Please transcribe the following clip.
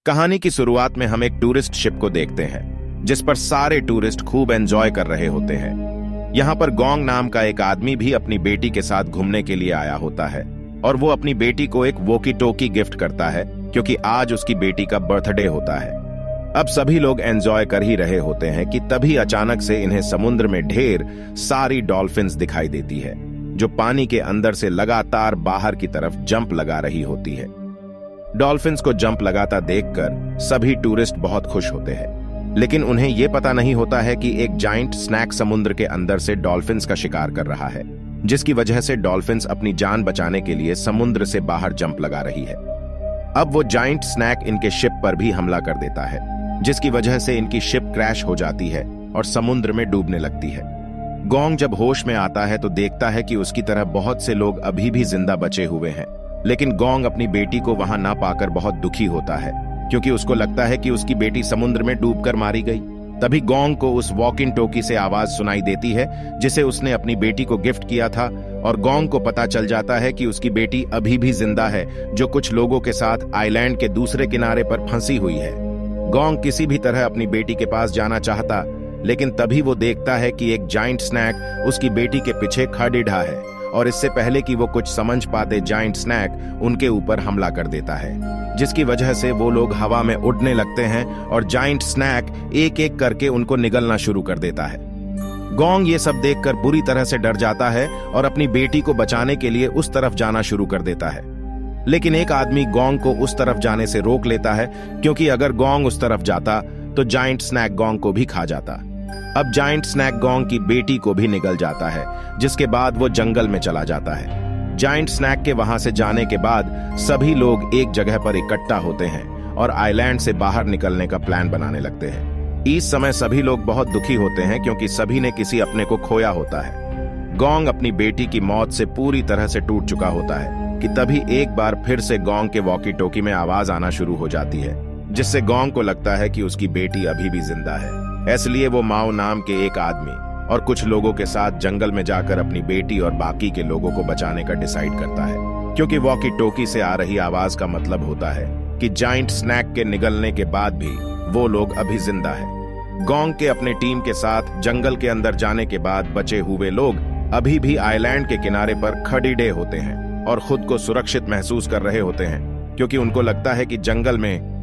कहानी की शुरुआत में हम एक टूरिस्ट शिप को देखते हैं जिस पर सारे टूरिस्ट खूब एंजॉय कर रहे होते हैं। यहाँ पर गोंग नाम का एक आदमी भी अपनी बेटी के साथ घूमने के लिए आया होता है और वो अपनी बेटी को एक वॉकी टॉकी गिफ्ट करता है क्योंकि आज उसकी बेटी का बर्थडे होता है। अब सभी लोग एंजॉय कर ही रहे होते हैं कि तभी अचानक से इन्हें समुद्र में ढेर सारी डॉल्फिन्स दिखाई देती है जो पानी के अंदर से लगातार बाहर की तरफ जंप लगा रही होती है। डॉल्फिन्स को जंप लगाता देखकर सभी टूरिस्ट बहुत खुश होते हैं, लेकिन उन्हें यह पता नहीं होता है कि एक जाइंट स्नैक समुद्र के अंदर से डॉल्फिन्स का शिकार कर रहा है, जिसकी वजह से डॉल्फिन्स अपनी जान बचाने के लिए समुद्र से बाहर जंप लगा रही है। अब वो जाइंट स्नैक इनके शिप पर भी हमला कर देता है, जिसकी वजह से इनकी शिप क्रैश हो जाती है और समुद्र में डूबने लगती है। गोंग जब होश में आता है तो देखता है कि उसकी तरह बहुत से लोग अभी भी जिंदा बचे हुए हैं, लेकिन गोंग अपनी बेटी को वहां ना पाकर बहुत दुखी होता है क्योंकि उसको लगता है कि उसकी बेटी समुद्र में डूबकर मारी गई। तभी गोंग को उस वॉकिंग टॉकी से आवाज सुनाई देती है जिसे उसने अपनी बेटी को गिफ्ट किया था, और गोंग को पता चल जाता है कि उसकी बेटी अभी भी जिंदा है जो कुछ लोगों के साथ आइलैंड के दूसरे किनारे पर फंसी हुई है। गोंग किसी भी तरह अपनी बेटी के पास जाना चाहता, लेकिन तभी वो देखता है कि एक जाइंट स्नैक उसकी बेटी के पीछे खड़ीढ़ा है और इससे पहले कि वो कुछ समझ पाते जाइंट स्नैक उनके ऊपर हमला कर देता है, जिसकी वजह से वो लोग हवा में उड़ने लगते हैं और जाइंट स्नैक एक एक करके उनको निगलना शुरू कर देता है। गोंग ये सब देखकर बुरी तरह से डर जाता है और अपनी बेटी को बचाने के लिए उस तरफ जाना शुरू कर देता है, लेकिन एक आदमी गोंग को उस तरफ जाने से रोक लेता है क्योंकि अगर गोंग उस तरफ जाता तो जाइंट स्नैक गोंग को भी खा जाता। अब जाइंट स्नैक गोंग की बेटी को भी निगल जाता है, जिसके बाद वो जंगल में चला जाता है। जाइंट स्नैक के वहां से जाने के बाद सभी लोग एक जगह पर इकट्ठा होते हैं और आइलैंड से बाहर निकलने का प्लान बनाने लगते हैं। इस समय सभी लोग बहुत दुखी होते हैं क्योंकि सभी ने किसी अपने को खोया होता है। गोंग अपनी बेटी की मौत से पूरी तरह से टूट चुका होता है कि तभी एक बार फिर से गोंग के वॉकी टॉकी में आवाज आना शुरू हो जाती है, जिससे गोंग को लगता है कि उसकी बेटी अभी भी जिंदा है। इसलिए वो माओ नाम के एक आदमी और कुछ लोगों के साथ जंगल में जाकर अपनी बेटी और बाकी के लोगों को बचाने का डिसाइड करता है, क्योंकि वॉकी टॉकी से आ रही आवाज का मतलब होता है कि जाइंट स्नैक के निगलने के बाद भी वो लोग अभी जिंदा है। गोंग के अपने टीम के साथ जंगल के अंदर जाने के बाद बचे हुए लोग अभी भी आइलैंड के किनारे पर खड़ीढ़े होते हैं और खुद को सुरक्षित महसूस कर रहे होते हैं, क्योंकि उनको लगता है कि जंगल में